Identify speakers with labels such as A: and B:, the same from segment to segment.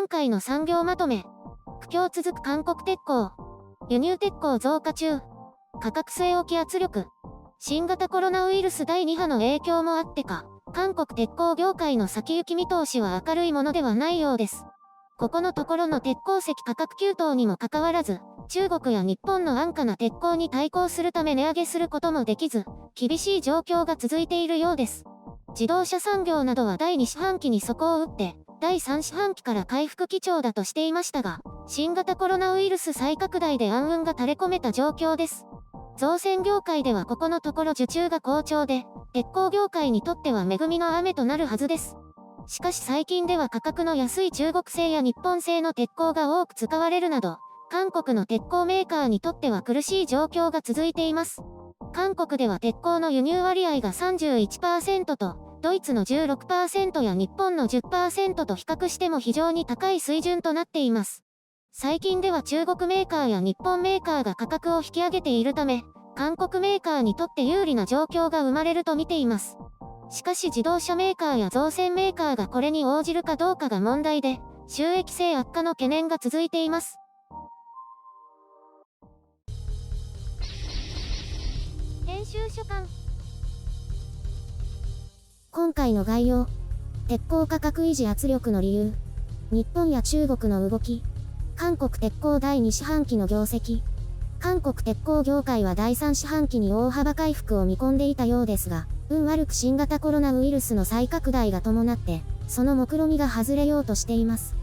A: 回の産業まとめ。不況続く韓国鉄鋼。輸入鉄鋼増加中。価格据え置き圧力。新型コロナウイルス第2波の影響もあってか、韓国鉄鋼業界の先行き見通しは明るいものではないようです。ここのところの鉄鉱石価格急騰にもかかわらず、中国や日本の安価な鉄鋼に対抗するため値上げすることもできず、厳しい状況が続いているようです。自動車産業などは第2四半期に底を打って、第3四半期から回復基調だとしていましたが、新型コロナウイルス再拡大で暗雲が垂れ込めた状況です。造船業界ではここのところ受注が好調で、鉄鋼業界にとっては恵みの雨となるはずです。しかし最近では価格の安い中国製や日本製の鉄鋼が多く使われるなど、韓国の鉄鋼メーカーにとっては苦しい状況が続いています。韓国では鉄鋼の輸入割合が 31% と、ドイツの 16% や日本の 10% と比較しても非常に高い水準となっています。最近では中国メーカーや日本メーカーが価格を引き上げているため、韓国メーカーにとって有利な状況が生まれると見ています。しかし自動車メーカーや造船メーカーがこれに応じるかどうかが問題で、収益性悪化の懸念が続いています。編集書簡。今回の概要。鉄鋼価格維持圧力の理由。日本や中国の動き。韓国鉄鋼第2四半期の業績。韓国鉄鋼業界は第3四半期に大幅回復を見込んでいたようですが、運悪く新型コロナウイルスの再拡大が伴って、その目論見が外れようとしています。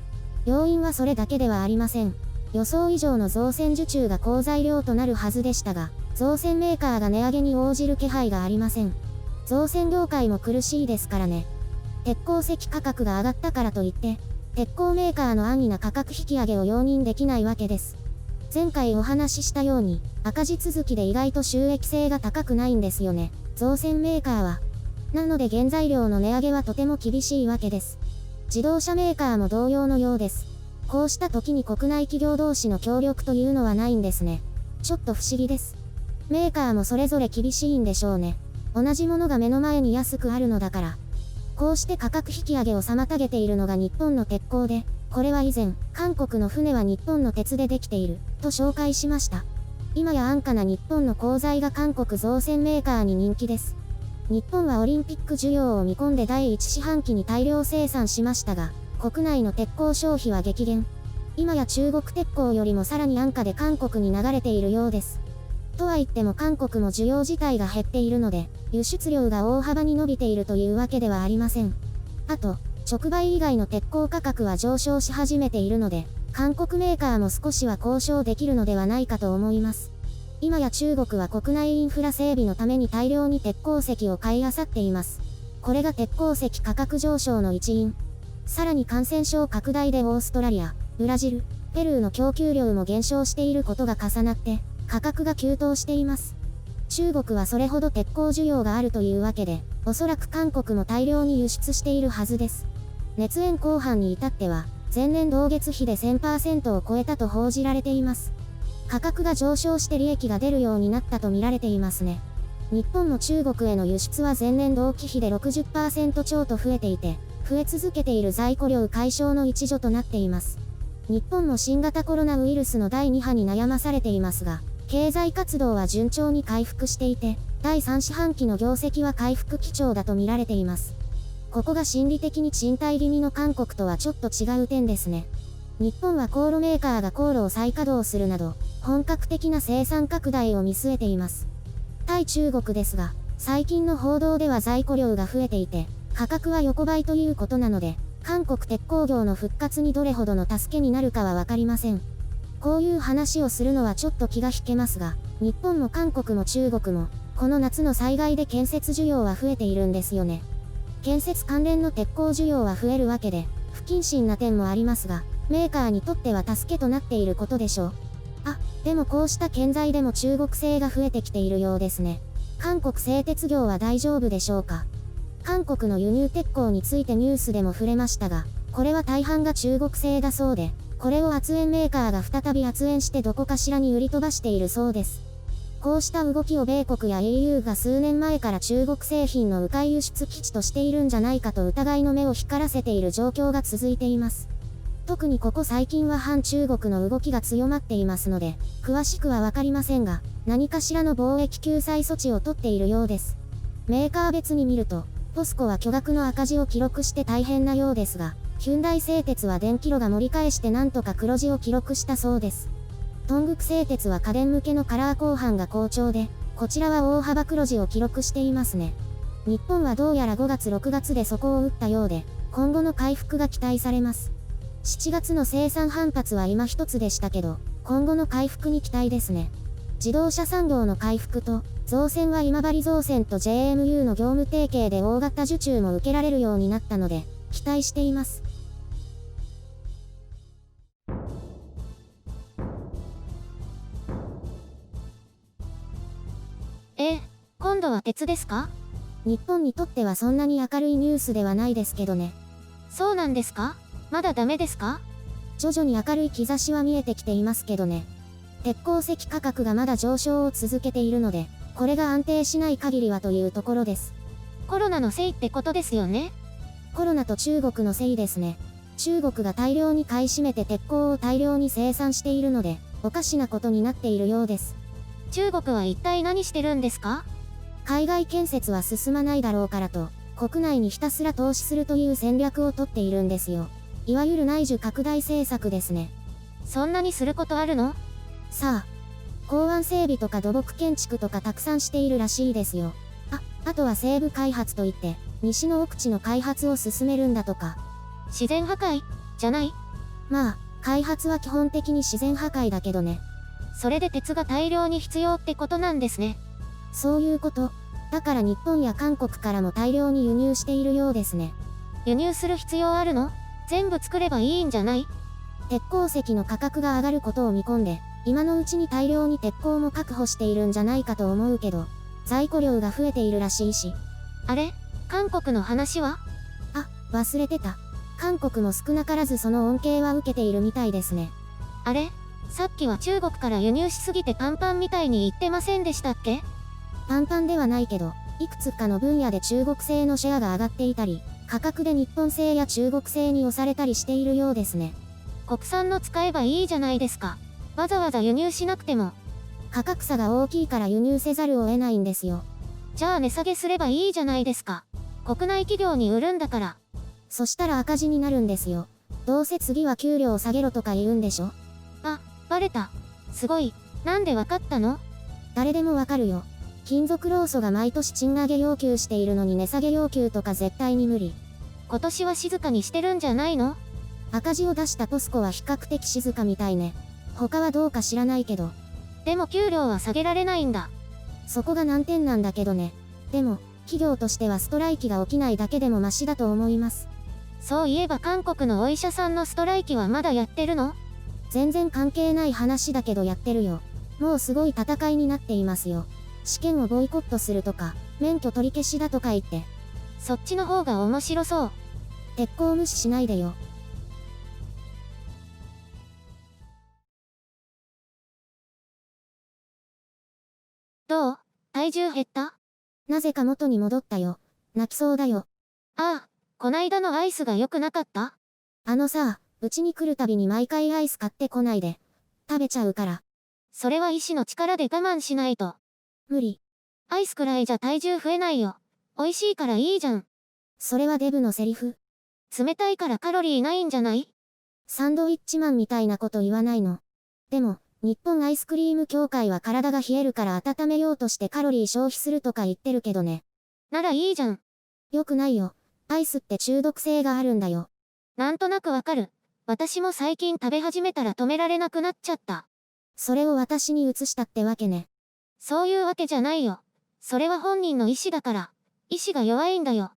A: 要因はそれだけではありません。予想以上の造船受注が好材料となるはずでしたが、造船メーカーが値上げに応じる気配がありません。造船業界も苦しいですからね。鉄鉱石価格が上がったからといって、鉄鋼メーカーの安易な価格引き上げを容認できないわけです。前回お話ししたように、赤字続きで意外と収益性が高くないんですよね、造船メーカーは。なので原材料の値上げはとても厳しいわけです。自動車メーカーも同様のようです。こうした時に国内企業同士の協力というのはないんですね。ちょっと不思議です。メーカーもそれぞれ厳しいんでしょうね。同じものが目の前に安くあるのだから。こうして価格引き上げを妨げているのが日本の鉄鋼で、これは以前、韓国の船は日本の鉄でできている、と紹介しました。今や安価な日本の鋼材が韓国造船メーカーに人気です。日本はオリンピック需要を見込んで第1四半期に大量生産しましたが、国内の鉄鋼消費は激減。今や中国鉄鋼よりもさらに安価で韓国に流れているようです。とは言っても韓国も需要自体が減っているので、輸出量が大幅に伸びているというわけではありません。あと、直売以外の鉄鋼価格は上昇し始めているので、韓国メーカーも少しは交渉できるのではないかと思います。今や中国は国内インフラ整備のために大量に鉄鉱石を買い漁っています。これが鉄鉱石価格上昇の一因。さらに感染症拡大でオーストラリア、ブラジル、ペルーの供給量も減少していることが重なって、価格が急騰しています。中国はそれほど鉄鋼需要があるというわけで、おそらく韓国も大量に輸出しているはずです。熱延後半に至っては、前年同月比で 1000% を超えたと報じられています。価格が上昇して利益が出るようになったと見られていますね。日本も中国への輸出は前年同期比で 60% 超と増えていて、増え続けている在庫量解消の一助となっています。日本も新型コロナウイルスの第2波に悩まされていますが、経済活動は順調に回復していて、第3四半期の業績は回復基調だと見られています。ここが心理的に賃貸気味の韓国とはちょっと違う点ですね。日本は高炉メーカーが高炉を再稼働するなど、本格的な生産拡大を見据えています。対中国ですが、最近の報道では在庫量が増えていて、価格は横ばいということなので、韓国鉄鋼業の復活にどれほどの助けになるかはわかりません。こういう話をするのはちょっと気が引けますが、日本も韓国も中国も、この夏の災害で建設需要は増えているんですよね。建設関連の鉄鋼需要は増えるわけで、不謹慎な点もありますが、メーカーにとっては助けとなっていることでしょう。あ、でもこうした建材でも中国製が増えてきているようですね。韓国製鉄業は大丈夫でしょうか。韓国の輸入鉄鋼についてニュースでも触れましたが、これは大半が中国製だそうで、これを圧延メーカーが再び圧延してどこかしらに売り飛ばしているそうです。こうした動きを米国や EU が数年前から中国製品の迂回輸出基地としているんじゃないかと疑いの目を光らせている状況が続いています。特にここ最近は反中国の動きが強まっていますので、詳しくはわかりませんが、何かしらの貿易救済措置を取っているようです。メーカー別に見ると、ポスコは巨額の赤字を記録して大変なようですが、ヒュンダイ製鉄は電気炉が盛り返してなんとか黒字を記録したそうです。東北製鉄は家電向けのカラー鋼板が好調で、こちらは大幅黒字を記録していますね。日本はどうやら5月6月で底を打ったようで、今後の回復が期待されます。7月の生産反発は今一つでしたけど、今後の回復に期待ですね。自動車産業の回復と、造船は今治造船と JMU の業務提携で大型受注も受けられるようになったので、期待しています。
B: 今度は鉄ですか？
A: 日本にとってはそんなに明るいニュースではないですけどね。
B: そうなんですか？まだダメですか？
A: 徐々に明るい兆しは見えてきていますけどね。鉄鉱石価格がまだ上昇を続けているので、これが安定しない限りはというところです。
B: コロナのせいってことですよね。
A: コロナと中国のせいですね。中国が大量に買い占めて鉄鋼を大量に生産しているので、おかしなことになっているようです。
B: 中国は一体何してるんですか？
A: 海外建設は進まないだろうからと、国内にひたすら投資するという戦略をとっているんですよ。いわゆる内需拡大政策ですね。
B: そんなにすることあるの？
A: さあ、港湾整備とか土木建築とかたくさんしているらしいですよ。あとは西部開発といって、西の奥地の開発を進めるんだとか。
B: 自然破壊じゃない？
A: まあ、開発は基本的に自然破壊だけどね。
B: それで鉄が大量に必要ってことなんですね。
A: そういうこと。だから日本や韓国からも大量に輸入しているようですね。
B: 輸入する必要あるの？全部作ればいいんじゃない？
A: 鉄鉱石の価格が上がることを見込んで、今のうちに大量に鉄鋼も確保しているんじゃないかと思うけど、在庫量が増えているらしいし。
B: あれ？韓国の話は？
A: 忘れてた。韓国も少なからずその恩恵は受けているみたいですね。
B: あれ？さっきは中国から輸入しすぎてパンパンみたいに言ってませんでしたっけ？
A: パンパンではないけど、いくつかの分野で中国製のシェアが上がっていたり、価格で日本製や中国製に押されたりしているようですね。
B: 国産の使えばいいじゃないですか。わざわざ輸入しなくても。
A: 価格差が大きいから輸入せざるを得ないんですよ。
B: じゃあ値下げすればいいじゃないですか。国内企業に売るんだから。
A: そしたら赤字になるんですよ。どうせ次は給料を下げろとか言うんでしょ？
B: バレた。すごい。なんでわかったの？
A: 誰でもわかるよ。金属労組が毎年賃上げ要求しているのに値下げ要求とか絶対に無理。
B: 今年は静かにしてるんじゃないの？
A: 赤字を出したポスコは比較的静かみたいね。他はどうか知らないけど。
B: でも給料は下げられないんだ。
A: そこが難点なんだけどね。でも、企業としてはストライキが起きないだけでもマシだと思います。
B: そういえば韓国のお医者さんのストライキはまだやってるの？
A: 全然関係ない話だけどやってるよ。もうすごい戦いになっていますよ。試験をボイコットするとか、免許取り消しだとか言って。
B: そっちの方が面白そう。
A: 鉄鋼無視しないでよ。
B: どう？体重減った？
A: なぜか元に戻ったよ。泣きそうだよ。
B: こないだのアイスが良くなかった？
A: さ、うちに来るたびに毎回アイス買ってこないで。食べちゃうから。
B: それは意志の力で我慢しないと。
A: 無理。
B: アイスくらいじゃ体重増えないよ。美味しいからいいじゃん。
A: それはデブのセリフ。
B: 冷たいからカロリーないんじゃない？
A: サンドイッチマンみたいなこと言わないの。でも、日本アイスクリーム協会は体が冷えるから温めようとしてカロリー消費するとか言ってるけどね。
B: ならいいじゃん。
A: よくないよ。アイスって中毒性があるんだよ。
B: なんとなくわかる。私も最近食べ始めたら止められなくなっちゃった。
A: それを私に移したってわけね。
B: そういうわけじゃないよ。それは本人の意思だから。意志が弱いんだよ。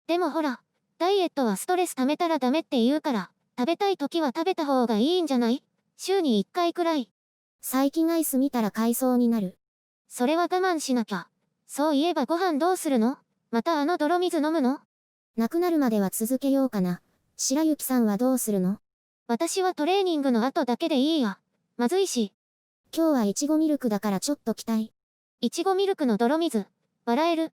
B: でもほら、ダイエットはストレス溜めたらダメって言うから、食べたい時は食べた方がいいんじゃない？週に1回くらい。
A: 最近アイス見たら買いそうになる。
B: それは我慢しなきゃ。そういえばご飯どうするの？またあの泥水飲むの？
A: なくなるまでは続けようかな。白雪さんはどうするの？
B: 私はトレーニングの後だけでいいや。まずいし。
A: 今日はいちごミルクだからちょっと期待。
B: いちごミルクの泥水。笑える。